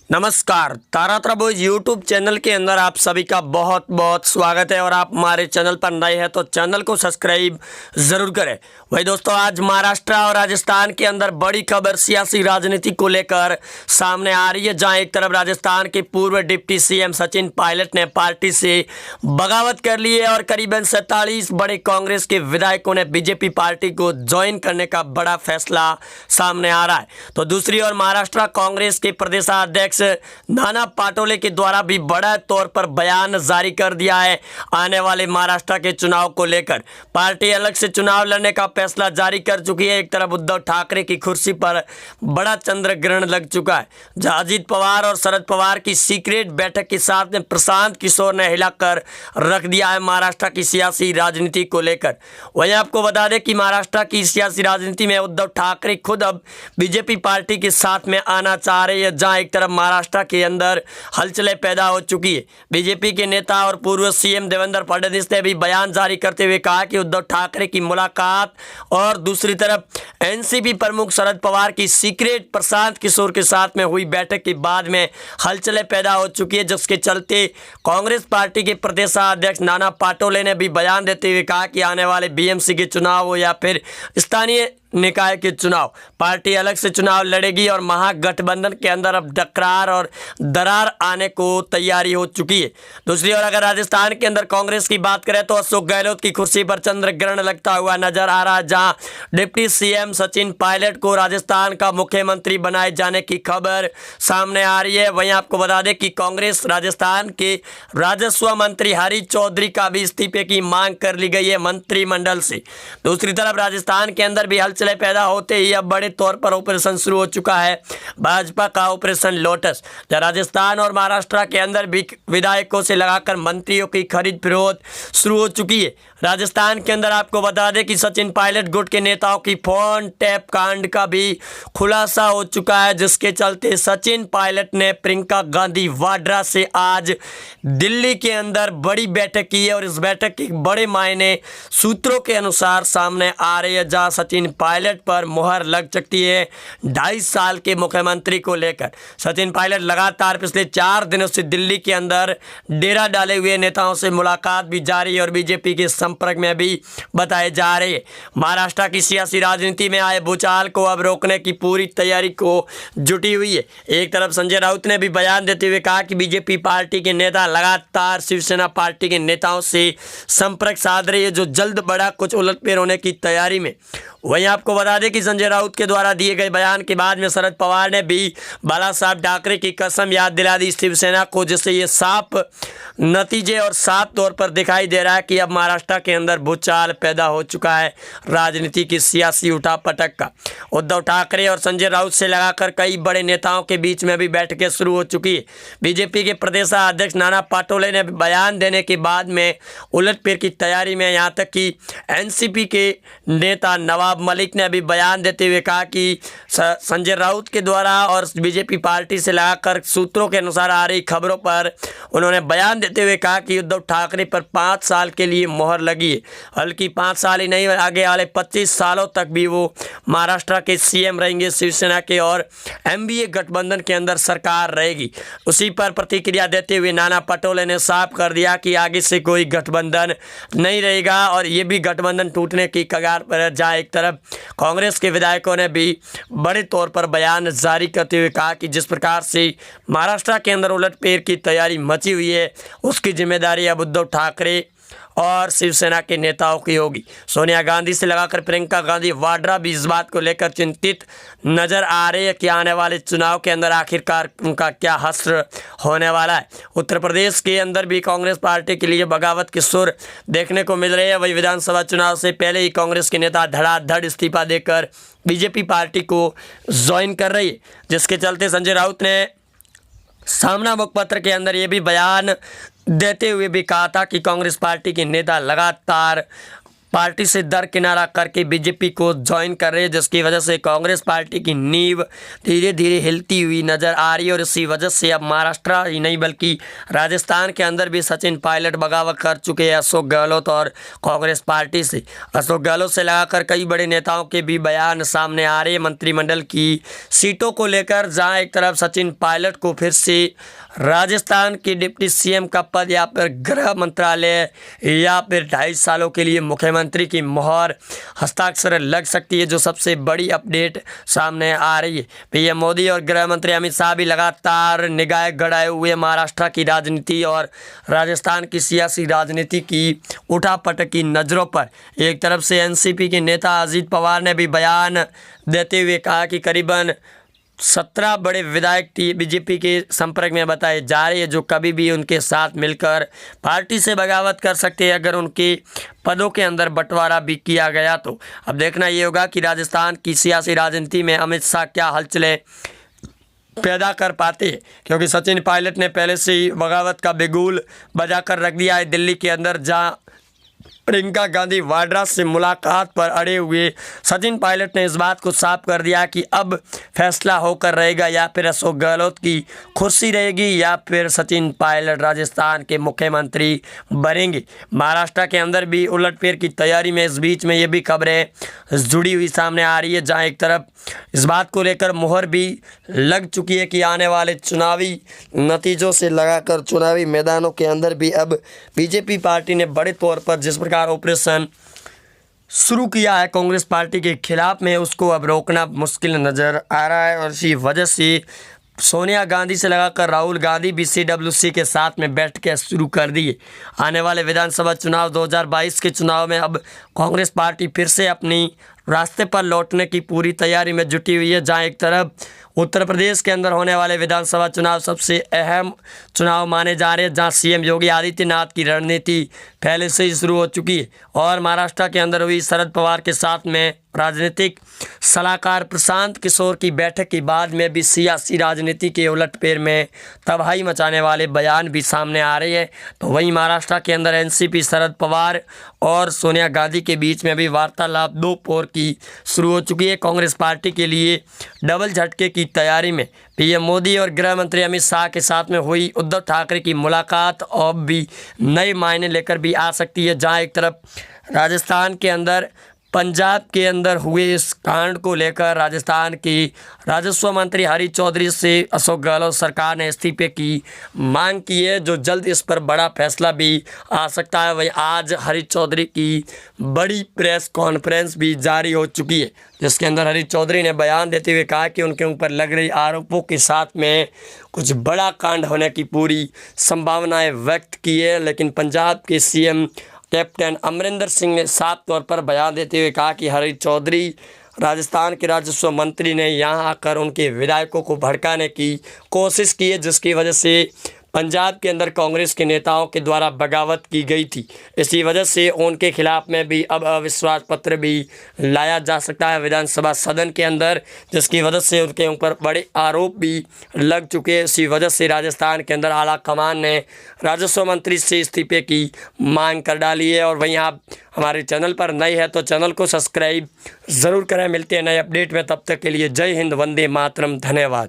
नमस्कार, तारा boys YouTube channel के अंदर आप सभी का बहुत बहुत स्वागत है। और आप हमारे चैनल पर नए हैं तो चैनल को सब्सक्राइब ज़रूर करें। वही दोस्तों, आज महाराष्ट्र और राजस्थान के अंदर बड़ी खबर सियासी राजनीति को लेकर सामने आ रही है, जहां एक तरफ राजस्थान के पूर्व डिप्टी सीएम सचिन पायलट ने पार्टी से बगावत कर ली है और करीबन 47 बड़े कांग्रेस के विधायकों ने बीजेपी पार्टी को ज्वाइन करने का बड़ा फैसला सामने आ रहा है। तो दूसरी ओर महाराष्ट्र कांग्रेस के प्रदेशाध्यक्ष नाना पाटोले के द्वारा भी बड़ा तौर पर बयान जारी कर दिया है। आने वाले महाराष्ट्र के चुनाव को लेकर पार्टी अलग से चुनाव लड़ने का फैसला जारी कर चुकी है। एक तरफ उद्धव ठाकरे की कुर्सी पर बड़ा चंद्र ग्रहण लग चुका है, जहां अजीत पवार और शरद पवार की सीक्रेट बैठक के साथ में प्रशांत किशोर ने हिलाकर रख दिया है महाराष्ट्र की सियासी राजनीति को लेकर। वहीं आपको बता दें कि महाराष्ट्र की सियासी राजनीति में उद्धव ठाकरे खुद अब बीजेपी पार्टी के साथ में आना चाह रहे हैं, जहां एक तरफ महाराष्ट्र के अंदर हलचलें पैदा हो चुकी है। बीजेपी के नेता और पूर्व सीएम देवेंद्र फडणवीस ने भी बयान जारी करते हुए कहा कि उद्धव ठाकरे की मुलाकात और दूसरी तरफ एनसीपी प्रमुख शरद पवार की सीक्रेट प्रशांत किशोर के साथ में हुई बैठक के बाद में हलचलें पैदा हो चुकी है, जिसके चलते कांग्रेस पार्टी के प्रदेशाध्यक्ष नाना पाटोले ने भी बयान देते हुए कहा कि आने वाले बीएमसी के चुनाव हो या फिर स्थानीय निकाय के चुनाव, पार्टी अलग से चुनाव लड़ेगी और महागठबंधन के अंदर अब टकरार और दरार आने को तैयारी हो चुकी है। दूसरी ओर अगर राजस्थान के अंदर कांग्रेस की बात करें तो अशोक गहलोत की कुर्सी पर चंद्र ग्रहण लगता हुआ नजर आ रहा है, जहां डिप्टी सीएम सचिन पायलट को राजस्थान का मुख्यमंत्री बनाए जाने की खबर सामने आ रही है। वहीं आपको बता दें कि कांग्रेस राजस्थान के राजस्व मंत्री हरीश चौधरी का भी इस्तीफे की मांग कर ली गई है मंत्रिमंडल से। दूसरी तरफ राजस्थान के अंदर भी हलचलें पैदा होते ही अब बड़े तौर पर ऑपरेशन शुरू हो चुका है भाजपा का ऑपरेशन लोटस, जहां राजस्थान और महाराष्ट्र के अंदर भी विधायकों से लगाकर मंत्रियों की खरीद फरोख्त शुरू हो चुकी है। राजस्थान के अंदर आपको बता दें कि सचिन पायलट गुट के नेताओं की फोन टैप कांड का भी खुलासा हो चुका है, जिसके चलते सचिन पायलट ने प्रियंका गांधी वाड्रा से आज दिल्ली के अंदर बड़ी बैठक की है और इस बैठक के बड़े मायने सूत्रों के अनुसार सामने आ रहे हैं, जहां सचिन पायलट पर मुहर लग सकती है 2.5 साल के मुख्यमंत्री को लेकर। सचिन पायलट लगातार पिछले 4 दिनों से दिल्ली के अंदर डेरा डाले हुए नेताओं से मुलाकात भी जारी है और बीजेपी के संपर्क में भी बताए जा रहे हैं। महाराष्ट्र की सियासी राजनीति में आए भूचाल को अब रोकने की पूरी तैयारी को जुटी हुई है। एक तरफ संजय राउत ने भी बयान देते हुए कहा कि बीजेपी पार्टी के नेता लगातार शिवसेना पार्टी के नेताओं से संपर्क साध रही है, जो जल्द बड़ा कुछ उलटफेर होने की तैयारी में। वहीं आपको बता दें कि संजय राउत के द्वारा दिए गए बयान के बाद में शरद पवार ने भी बाला साहब ठाकरे की कसम याद दिला दी शिवसेना को, जिससे ये साफ नतीजे और साफ तौर पर दिखाई दे रहा है कि अब महाराष्ट्र के अंदर भूचाल पैदा हो चुका है राजनीति की सियासी उठापटक का। उद्धव ठाकरे और संजय राउत से लगाकर कई बड़े नेताओं के बीच में भी बैठकें शुरू हो चुकी है। बीजेपी के प्रदेशाध्यक्ष नाना पाटोले ने बयान देने के बाद में उलटफेर की तैयारी में, यहाँ तक कि एनसीपी के नेता नवाब मलिक ने भी बयान देते हुए कहा कि संजय राउत के द्वारा और बीजेपी पार्टी से लगाकर सूत्रों के अनुसार आ रही खबरों पर उन्होंने बयान देते हुए कहा कि उद्धव ठाकरे पर 5 साल के लिए मोहर लगी है। बल्कि 5 साल ही नहीं, आगे वाले 25 सालों तक भी वो महाराष्ट्र के सीएम रहेंगे शिवसेना के और एनडीए गठबंधन के अंदर सरकार रहेगी। उसी पर प्रतिक्रिया देते हुए नाना पटोले ने साफ कर दिया कि आगे से कोई गठबंधन नहीं रहेगा और ये भी गठबंधन टूटने की कगार पर है, जहाँ एक तरफ कांग्रेस के विधायकों ने भी बड़े तौर पर बयान जारी करते हुए कहा कि जिस प्रकार से महाराष्ट्र के अंदर उलटफेर की तैयारी मची हुई है, उसकी जिम्मेदारी अब उद्धव ठाकरे और शिवसेना के नेताओं की होगी। सोनिया गांधी से लगाकर प्रियंका गांधी वाड्रा भी इस बात को लेकर चिंतित नजर आ रही है कि आने वाले चुनाव के अंदर आखिरकार उनका क्या हश्र होने वाला है। उत्तर प्रदेश के अंदर भी कांग्रेस पार्टी के लिए बगावत के सुर देखने को मिल रहे हैं। वही विधानसभा चुनाव से पहले ही कांग्रेस के नेता धड़ाधड़ इस्तीफा देकर बीजेपी पार्टी को ज्वाइन कर रही है, जिसके चलते संजय राउत ने सामना मुखपत्र के अंदर ये भी बयान देते हुए भी कहा था कि कांग्रेस पार्टी के नेता लगातार पार्टी से दरकिनारा करके बीजेपी को ज्वाइन कर रहे हैं, जिसकी वजह से कांग्रेस पार्टी की नींव धीरे धीरे हिलती हुई नजर आ रही है। और इसी वजह से अब महाराष्ट्र ही नहीं बल्कि राजस्थान के अंदर भी सचिन पायलट बगावत कर चुके हैं अशोक गहलोत और कांग्रेस पार्टी से। अशोक गहलोत से लगाकर कई बड़े नेताओं के भी बयान सामने आ रहे हैं मंत्रिमंडल की सीटों को लेकर, जहां एक तरफ सचिन पायलट को फिर से राजस्थान के डिप्टी सीएम का पद या फिर गृह मंत्रालय या फिर 2.5 सालों के लिए मुख्यमंत्री की मोहर हस्ताक्षर लग सकती है, जो सबसे बड़ी अपडेट सामने आ रही है। पीएम मोदी और गृह मंत्री अमित शाह भी लगातार निगाह गड़ाए हुए महाराष्ट्र की राजनीति और राजस्थान की सियासी राजनीति की उठापटक की नज़रों पर। एक तरफ से एनसीपी के नेता अजीत पवार ने भी बयान देते हुए कहा कि करीबन 17 बड़े विधायक बीजेपी के संपर्क में बताए जा रहे हैं, जो कभी भी उनके साथ मिलकर पार्टी से बगावत कर सकते हैं अगर उनके पदों के अंदर बंटवारा भी किया गया तो। अब देखना ये होगा कि राजस्थान की सियासी राजनीति में अमित शाह क्या हलचलें पैदा कर पाते हैं, क्योंकि सचिन पायलट ने पहले से ही बगावत का बिगुल बजा कर रख दिया है दिल्ली के अंदर, जहां प्रियंका गांधी वाड्रा से मुलाकात पर अड़े हुए सचिन पायलट ने इस बात को साफ कर दिया कि अब फैसला होकर रहेगा, या फिर अशोक गहलोत की कुर्सी रहेगी या फिर सचिन पायलट राजस्थान के मुख्यमंत्री बनेंगे। महाराष्ट्र के अंदर भी उलटफेर की तैयारी में इस बीच में ये भी खबरें जुड़ी हुई सामने आ रही है, जहां एक तरफ इस बात को लेकर मुहर भी लग चुकी है कि आने वाले चुनावी नतीजों से लगाकर चुनावी मैदानों के अंदर भी अब बीजेपी पार्टी ने बड़े तौर पर जिस प्रकार ऑपरेशन शुरू किया है कांग्रेस पार्टी के खिलाफ में, उसको अब रोकना मुश्किल नज़र आ रहा है। और इसी वजह से सोनिया गांधी से लगाकर राहुल गांधी भी CWC के साथ में बैठ के शुरू कर दिए। आने वाले विधानसभा चुनाव 2022 के चुनाव में अब कांग्रेस पार्टी फिर से अपनी रास्ते पर लौटने की पूरी तैयारी में जुटी हुई है, जहां एक तरफ उत्तर प्रदेश के अंदर होने वाले विधानसभा चुनाव सबसे अहम चुनाव माने जा रहे हैं, जहां सीएम योगी आदित्यनाथ की रणनीति पहले से ही शुरू हो चुकी है। और महाराष्ट्र के अंदर हुई शरद पवार के साथ में राजनीतिक सलाहकार प्रशांत किशोर की बैठक के बाद में भी सियासी राजनीति के उलटफेर में तबाही मचाने वाले बयान भी सामने आ रहे हैं। तो वहीं महाराष्ट्र के अंदर एनसीपी शरद पवार और सोनिया गांधी के बीच में भी वार्तालाप 2 पोर की शुरू हो चुकी है। कांग्रेस पार्टी के लिए डबल झटके की तैयारी में पीएम मोदी और गृह मंत्री अमित शाह के साथ में हुई उद्धव ठाकरे की मुलाकात अब भी नए मायने लेकर भी आ सकती है, जहां एक तरफ राजस्थान के अंदर पंजाब के अंदर हुए इस कांड को लेकर राजस्थान की राजस्व मंत्री हरीश चौधरी से अशोक गहलोत सरकार ने इस्तीफे की मांग की है, जो जल्द इस पर बड़ा फैसला भी आ सकता है। वही आज हरीश चौधरी की बड़ी प्रेस कॉन्फ्रेंस भी जारी हो चुकी है, जिसके अंदर हरीश चौधरी ने बयान देते हुए कहा कि उनके ऊपर लग रही आरोपों के साथ में कुछ बड़ा कांड होने की पूरी संभावनाएं व्यक्त की है। लेकिन पंजाब के सीएम कैप्टन अमरिंदर सिंह ने साफ तौर पर बयान देते हुए कहा कि हरीश चौधरी राजस्थान के राजस्व मंत्री ने यहां आकर उनके विधायकों को भड़काने की कोशिश की है, जिसकी वजह से पंजाब के अंदर कांग्रेस के नेताओं के द्वारा बगावत की गई थी। इसी वजह से उनके खिलाफ में भी अब अविश्वास पत्र भी लाया जा सकता है विधानसभा सदन के अंदर, जिसकी वजह से उनके ऊपर बड़े आरोप भी लग चुके हैं। इसी वजह से राजस्थान के अंदर आला कमान ने राजस्व मंत्री से इस्तीफे की मांग कर डाली है। और वहीं आप हमारे चैनल पर नए हैं तो चैनल को सब्सक्राइब ज़रूर करें। मिलते हैं नए अपडेट में, तब तक के लिए जय हिंद, वंदे मातरम, धन्यवाद।